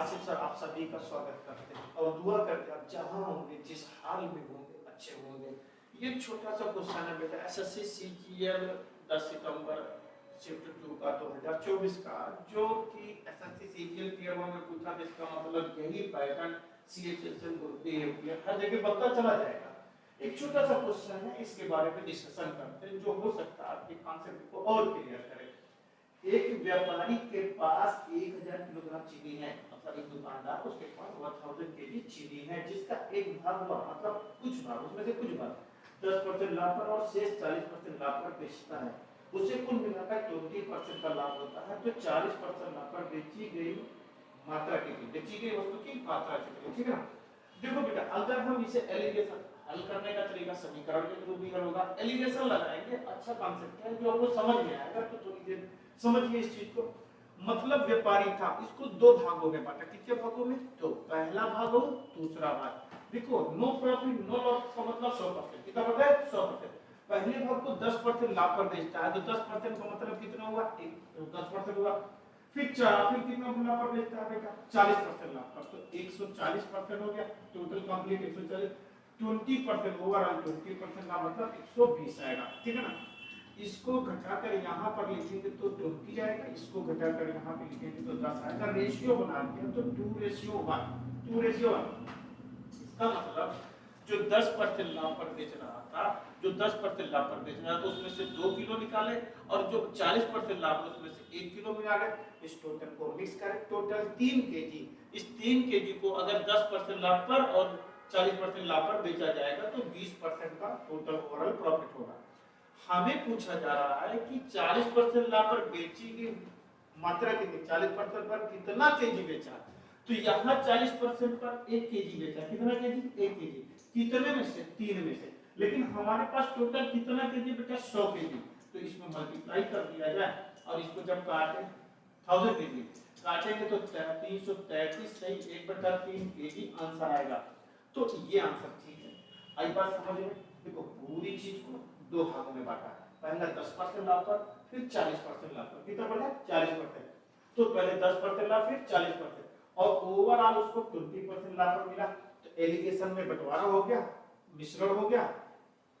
Asif sir आप सभी का स्वागत करते हैं और दुआ करते हैं आप जहां होंगे जिस हाल में होंगे अच्छे होंगे। ये छोटा सा क्वेश्चन है बेटा एसएससी सीजीएल 10 सितंबर शिफ्ट 2 का 2024 का, जो कि एसएससी सीजीएल टियर 1 में पूछा था। इसका मतलब यही पैटर्न सीएचएसएल ग्रुप डी हर जगह बनता चला जाएगा। एक छोटा सा क्वेश्चन है, इसके बारे में डिस्कशन करते हैं जो हो सकता है आपके कॉन्सेप्ट को और क्लियर करे। एक व्यापारी के पास 1000 किलोग्राम चीनी है, मतलब एक दुकानदार उसके पास 1000 केजी चीनी है, जिसका एक भाग हुआ मतलब कुछ भाग, उसमें से कुछ भाग 10% लाभ पर और शेष 40% लाभ पर बेचता है। उसे कुल मिलाकर 20% का लाभ होता है। तो 40% लाभ पर बेची गई मात्रा कितनी, बेची गई वस्तु की मात्रा कितनी, ठीक है ना। देखो बेटा अगर हम इसे एलिगेशन हल करने का तरीका समीकरण के थ्रू भी हल होगा, एलिगेशन लगाएंगे। अच्छा कॉन्सेप्ट है जो आपको समझ में आएगा, तो थोड़ी देर समझिए इस चीज को। मतलब व्यापारी था, इसको दो भागों में बांटा। कितने भागों में? तो पहला भाग और दूसरा भाग। देखो नो प्रॉफिट नो लॉस का मतलब 100%। कितना पता है? 100%। पहले भाग को 10% लाभ पर बेचता है, तो 10% का मतलब कितना हुआ? 10% हुआ। फिर कितना लाभ पर बेचता है बेटा? 40% लाभ पर। तो 140% हो गया टोटल कंप्लीट 140। 20% ओवरऑल 20% का मतलब 120 आएगा, ठीक है ना। इसको घटाकर यहाँ पर लिखेंगे तो 20 आएगा, इसको घटाकर यहाँ पे लिखेंगे तो 10 आएगा। रेशियो बना दिया तो 2:1, 2:1। इसका मतलब जो 10% लाभ पर बेच रहा था, जो 10% लाभ पर बेच रहा था उसमें से 2 किलो निकाले, और जो 40% लाभ उसमें से 1 किलो मिला ले। इस टोटल को मिक्स करें, टोटल 3 केजी। इस 3 केजी को अगर 10% लाभ पर और 40% लाभ पर बेचा जाएगा तो 20% का टोटल ओवरऑल प्रॉफिट होगा। हमें पूछा जा रहा है कि 40% लाभ पर बेची गई मात्रा कितनी, 40% पर कितना केजी बेचा। तो यहाँ 40% पर 1 केजी बेचा। कितना केजी? 1 केजी। कितने में से? 3 में से। लेकिन हमारे पास टोटल कितना केजी बेचा? 100 केजी। तो इसमें मल्टीप्लाई कर दिया जाए और इसको जब काटे 1000 केजी काटेंगे तो 333 सही 1/3 केजी आंसर आएगा। तो ये आंसर ठीक है। आई बात समझ में? देखो पूरी चीज को दो भागों में बांटा। पहला 10% लाभ पर, फिर 40% लाभ पर। कितना बढ़ा? 40%। तो पहले 10% लाभ, फिर 40%, और ओवरऑल उसको 20% लाभ पर मिला। तो एलिगेशन में बंटवारा हो गया, मिश्रण हो गया,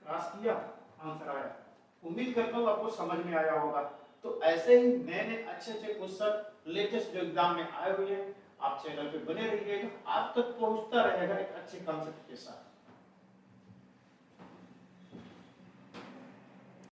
क्रॉस किया, आंसर आया। उम्मीद करता हूँ आपको समझ में आया होगा। तो ऐसे ही नए नए अच्छे क्वेश्चन लेटेस्ट जो एग्जाम में आए हुए हैं, आप चैनल पे बने रहिएगा, आप तक पहुंचता रहेगा एक अच्छे कॉन्सेप्ट के साथ।